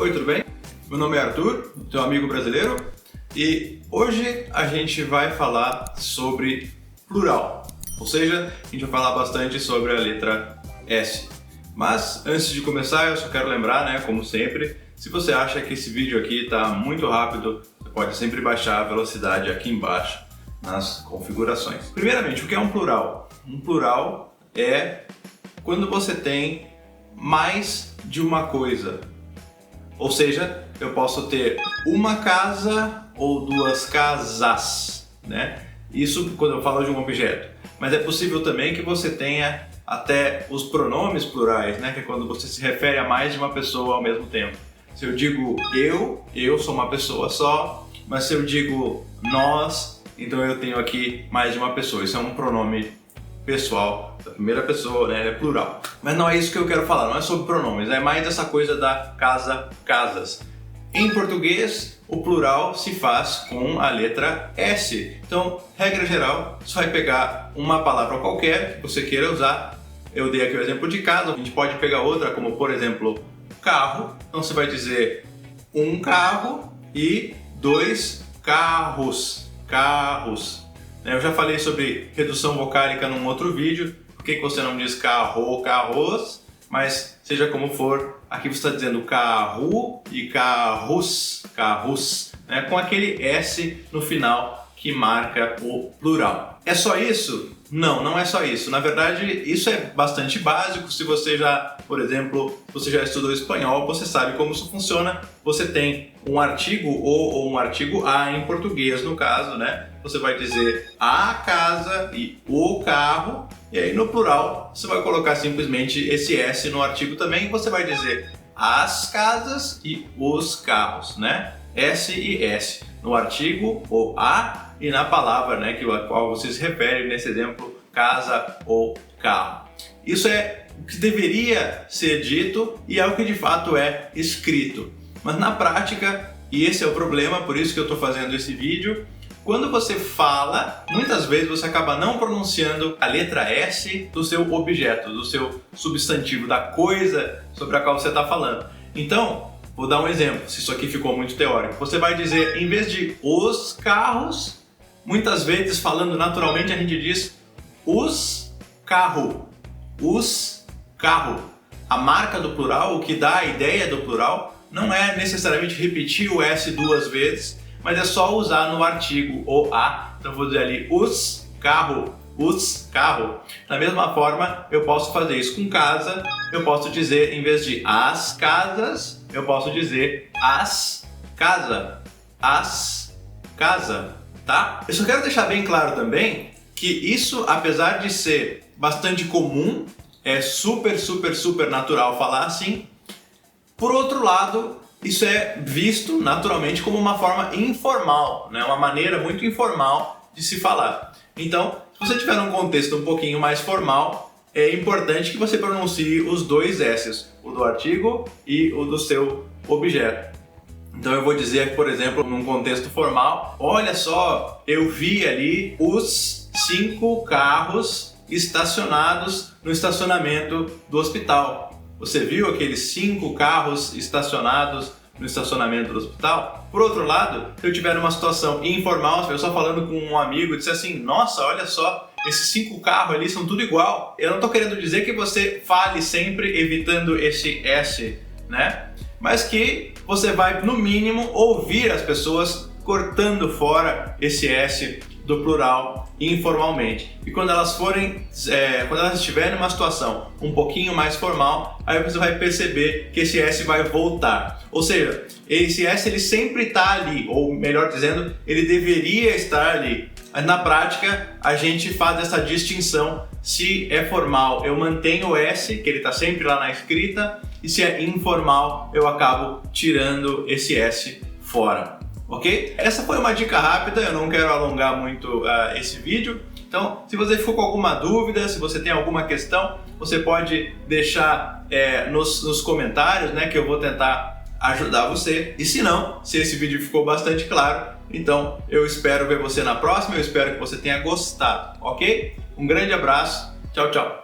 Oi, tudo bem? Meu nome é Arthur, teu amigo brasileiro, e hoje a gente vai falar sobre plural, ou seja, a gente vai falar bastante sobre a letra S. Mas antes de começar, eu só quero lembrar, como sempre, se você acha que esse vídeo aqui está muito rápido, você pode sempre baixar a velocidade aqui embaixo nas configurações. Primeiramente, o que é um plural? Um plural é quando você tem mais de uma coisa. Ou seja, eu posso ter uma casa ou duas casas, Isso quando eu falo de um objeto. Mas é possível também que você tenha até os pronomes plurais, Que é quando você se refere a mais de uma pessoa ao mesmo tempo. Se eu digo eu sou uma pessoa só, mas se eu digo nós, então eu tenho aqui mais de uma pessoa. Isso é um pronome pessoal, da primeira pessoa, é plural. Mas não é isso que eu quero falar, não é sobre pronomes, é mais essa coisa da casa, casas. Em português, o plural se faz com a letra S. Então, regra geral, você vai pegar uma palavra qualquer que você queira usar. Eu dei aqui o exemplo de casa, a gente pode pegar outra, como por exemplo, carro. Então você vai dizer um carro e dois carros. Carros. Eu já falei sobre redução vocálica num outro vídeo. Por que você não diz carro, carros? Mas seja como for, aqui você está dizendo carro e carros, carros, com aquele S no final que marca o plural. É só isso? Não, não é só isso. Na verdade, isso é bastante básico. Se você já, por exemplo, você já estudou espanhol, você sabe como isso funciona. Você tem um artigo ou um artigo a em português, no caso, Você vai dizer a casa e o carro, e aí no plural você vai colocar simplesmente esse S no artigo também, e você vai dizer as casas e os carros, S e S. No artigo, o a, e na palavra, a qual você se refere, nesse exemplo, casa ou carro. Isso é o que deveria ser dito e é o que de fato é escrito. Mas na prática, e esse é o problema, por isso que eu estou fazendo esse vídeo, quando você fala, muitas vezes você acaba não pronunciando a letra S do seu objeto, do seu substantivo, da coisa sobre a qual você está falando. Então, vou dar um exemplo, se isso aqui ficou muito teórico. Você vai dizer, em vez de os carros, muitas vezes, falando naturalmente, a gente diz os carro. Os carro. A marca do plural, o que dá a ideia do plural, não é necessariamente repetir o S duas vezes, mas é só usar no artigo o a. Então eu vou dizer ali os carro, os carro. Da mesma forma, eu posso fazer isso com casa. Eu posso dizer, em vez de as casas, eu posso dizer as casa, tá? Eu só quero deixar bem claro também que isso, apesar de ser bastante comum, é super natural falar assim. Por outro lado, isso é visto naturalmente como uma forma informal, uma maneira muito informal de se falar. Então, se você tiver um contexto um pouquinho mais formal, é importante que você pronuncie os dois S's, o do artigo e o do seu objeto. Então eu vou dizer, por exemplo, num contexto formal, olha só, eu vi ali os 5 carros estacionados no estacionamento do hospital. Você viu aqueles 5 carros estacionados no estacionamento do hospital? Por outro lado, se eu tiver uma situação informal, se eu só falando com um amigo e disser assim, nossa, olha só, esses 5 carros ali são tudo igual. Eu não estou querendo dizer que você fale sempre evitando esse S, Mas que você vai, no mínimo, ouvir as pessoas cortando fora esse S do plural informalmente. E quando elas estiverem numa situação um pouquinho mais formal, aí você vai perceber que esse S vai voltar. Ou seja, esse S ele sempre está ali, ou melhor dizendo, ele deveria estar ali. Mas na prática, a gente faz essa distinção. Se é formal, eu mantenho o S, que ele está sempre lá na escrita, e se é informal, eu acabo tirando esse S fora. Ok? Essa foi uma dica rápida, eu não quero alongar muito esse vídeo. Então, se você ficou com alguma dúvida, se você tem alguma questão, você pode deixar nos comentários, que eu vou tentar ajudar você. E se não, se esse vídeo ficou bastante claro, então eu espero ver você na próxima, eu espero que você tenha gostado, ok? Um grande abraço, tchau, tchau!